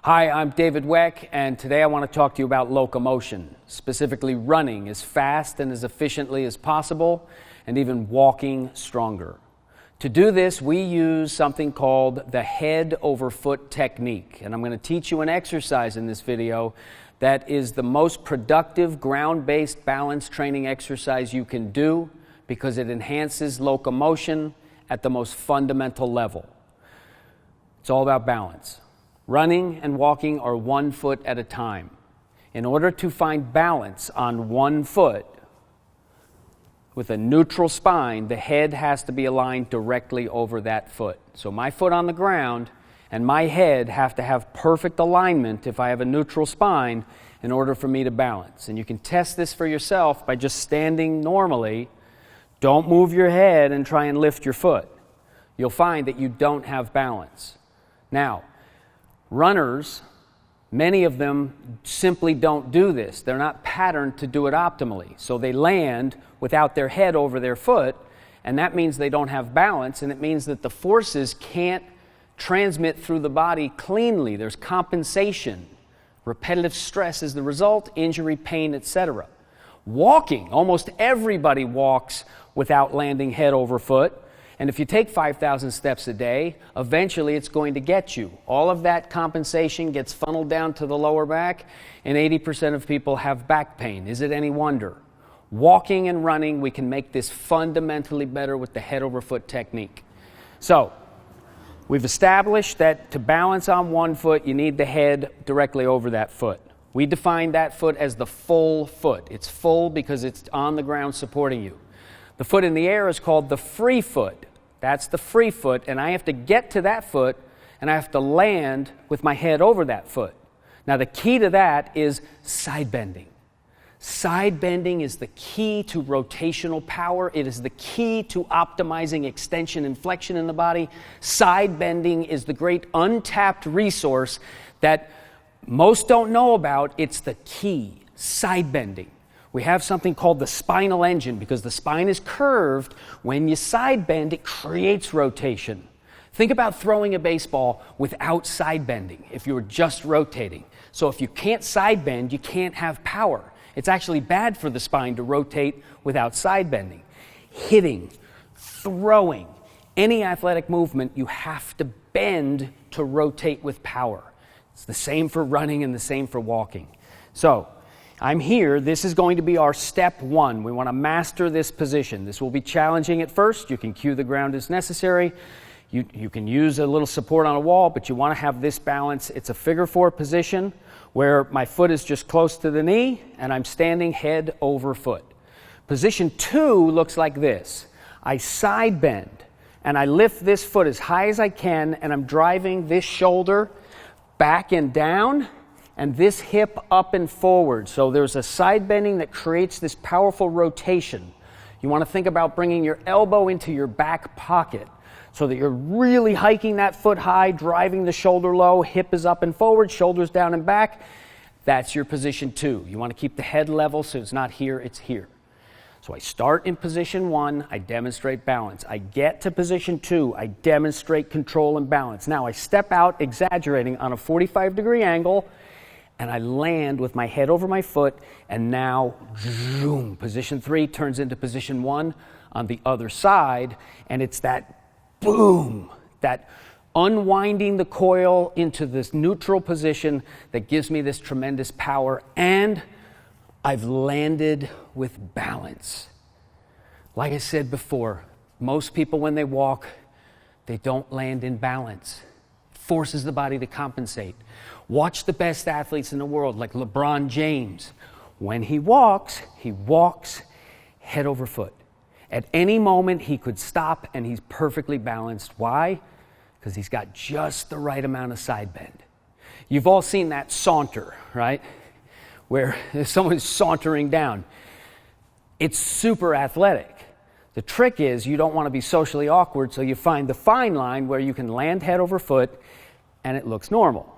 Hi, I'm David Weck, and today I want to talk to you about locomotion, specifically running as fast and as efficiently as possible, and even walking stronger. To do this, we use something called the head over foot technique, and I'm going to teach you an exercise in this video that is the most productive ground-based balance training exercise you can do because it enhances locomotion at the most fundamental level. It's all about balance. Running and walking are 1 foot at a time. In order to find balance on 1 foot with a neutral spine, the head has to be aligned directly over that foot. So my foot on the ground and my head have to have perfect alignment if I have a neutral spine in order for me to balance. And you can test this for yourself by just standing normally. Don't move your head and try and lift your foot. You'll find that you don't have balance. Now, runners, many of them simply don't do this. They're not patterned to do it optimally. So they land without their head over their foot, and that means they don't have balance, and it means that the forces can't transmit through the body cleanly. There's compensation. Repetitive stress is the result, injury, pain, etc. Walking, almost everybody walks without landing head over foot. And if you take 5,000 steps a day, eventually it's going to get you. All of that compensation gets funneled down to the lower back, and 80% of people have back pain. Is it any wonder? Walking and running, we can make this fundamentally better with the head over foot technique. So, we've established that to balance on 1 foot, you need the head directly over that foot. We define that foot as the full foot. It's full because it's on the ground supporting you. The foot in the air is called the free foot. That's the free foot, and I have to get to that foot, and I have to land with my head over that foot. Now, the key to that is side bending. Side bending is the key to rotational power. It is the key to optimizing extension and flexion in the body. Side bending is the great untapped resource that most don't know about. It's the key, side bending. We have something called the spinal engine because the spine is curved. When you side bend, it creates rotation. Think about throwing a baseball without side bending if you were just rotating. So if you can't side bend, you can't have power. It's actually bad for the spine to rotate without side bending. Hitting, throwing, any athletic movement, you have to bend to rotate with power. It's the same for running and the same for walking. So, I'm here. This is going to be our step 1. We want to master this position. This will be challenging at first. You can cue the ground as necessary. You can use a little support on a wall, but you want to have this balance. It's a figure 4 position where my foot is just close to the knee and I'm standing head over foot. Position 2 looks like this. I side bend and I lift this foot as high as I can and I'm driving this shoulder back and down and this hip up and forward. So there's a side bending that creates this powerful rotation. You want to think about bringing your elbow into your back pocket so that you're really hiking that foot high, driving the shoulder low, hip is up and forward, shoulders down and back. That's your position 2. You want to keep the head level so it's not here, it's here. So I start in position 1, I demonstrate balance. I get to position 2, I demonstrate control and balance. Now I step out, exaggerating, on a 45-degree angle, and I land with my head over my foot, and now, zoom, position 3 turns into position 1 on the other side, and it's that boom, that unwinding the coil into this neutral position that gives me this tremendous power, and I've landed with balance. Like I said before, most people when they walk, they don't land in balance. It forces the body to compensate. Watch the best athletes in the world, like LeBron James. When he walks head over foot. At any moment, he could stop, and he's perfectly balanced. Why? Because he's got just the right amount of side bend. You've all seen that saunter, right? Where someone's sauntering down. It's super athletic. The trick is you don't want to be socially awkward, so you find the fine line where you can land head over foot, and it looks normal.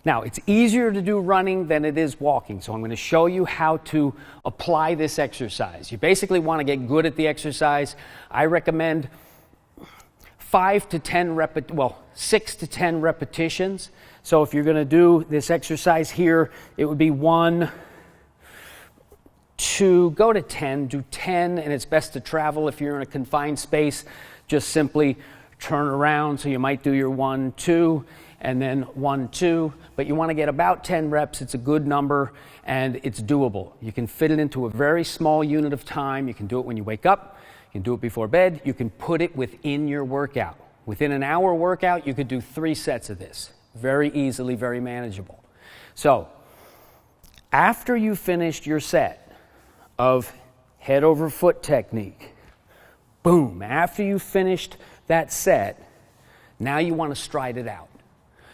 Now, it's easier to do running than it is walking, so I'm going to show you how to apply this exercise. You basically want to get good at the exercise. I recommend 6 to 10 repetitions. So if you're going to do this exercise here, it would be 1, 2, go to 10, do 10, and it's best to travel if you're in a confined space. Just simply turn around, so you might do your 1, 2, and then 1, 2, but you want to get about 10 reps. It's a good number, and it's doable. You can fit it into a very small unit of time. You can do it when you wake up. You can do it before bed. You can put it within your workout. Within an hour workout, you could do 3 sets of this. Very easily, very manageable. So, after you finished your set of head over foot technique, boom, after you finished that set, now you want to stride it out.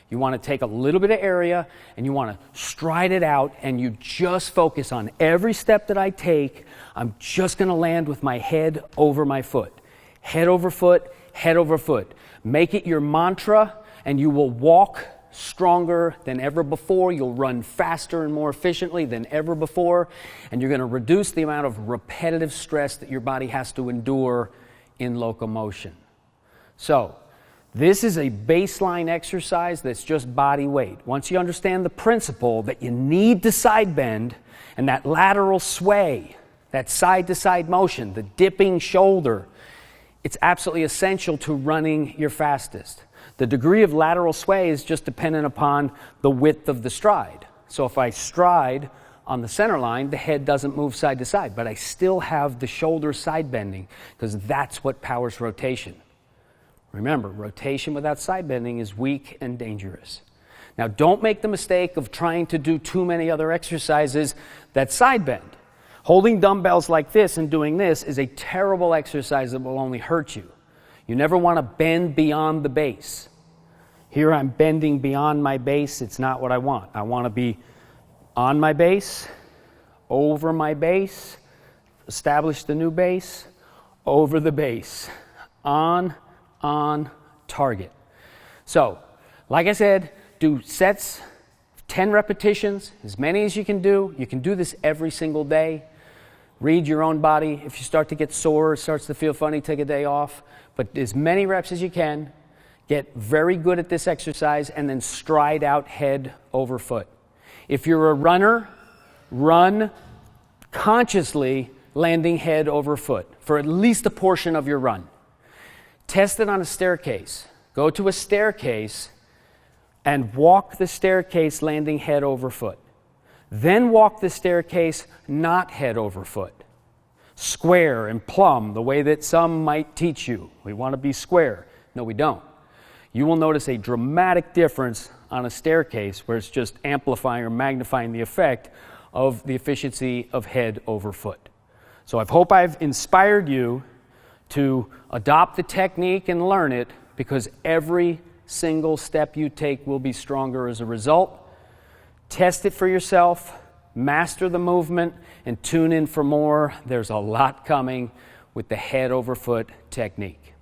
You want to take a little bit of area and you want to stride it out, and you just focus on every step that I take. I'm just going to land with my head over my foot. Head over foot, head over foot. Make it your mantra, and you will walk stronger than ever before. You'll run faster and more efficiently than ever before, and you're going to reduce the amount of repetitive stress that your body has to endure in locomotion. So, this is a baseline exercise that's just body weight. Once you understand the principle that you need to side bend and that lateral sway, that side-to-side motion, the dipping shoulder, it's absolutely essential to running your fastest. The degree of lateral sway is just dependent upon the width of the stride. So if I stride on the center line, the head doesn't move side to side, but I still have the shoulder side bending, because that's what powers rotation. Remember, rotation without side bending is weak and dangerous. Now, don't make the mistake of trying to do too many other exercises that side bend. Holding dumbbells like this and doing this is a terrible exercise that will only hurt you. You never want to bend beyond the base. Here I'm bending beyond my base. It's not what I want. I want to be on my base, over my base, establish the new base, over the base, on, target. So, like I said, do sets, 10 repetitions, as many as you can do. You can do this every single day. Read your own body. If you start to get sore, it starts to feel funny, take a day off. But as many reps as you can. Get very good at this exercise, and then stride out head over foot. If you're a runner, run consciously landing head over foot for at least a portion of your run. Test it on a staircase. Go to a staircase and walk the staircase landing head over foot. Then walk the staircase not head over foot. Square and plumb, the way that some might teach you. We want to be square. No, we don't. You will notice a dramatic difference on a staircase where it's just amplifying or magnifying the effect of the efficiency of head over foot. So I hope I've inspired you to adopt the technique and learn it, because every single step you take will be stronger as a result. Test it for yourself, master the movement, and tune in for more. There's a lot coming with the head over foot technique.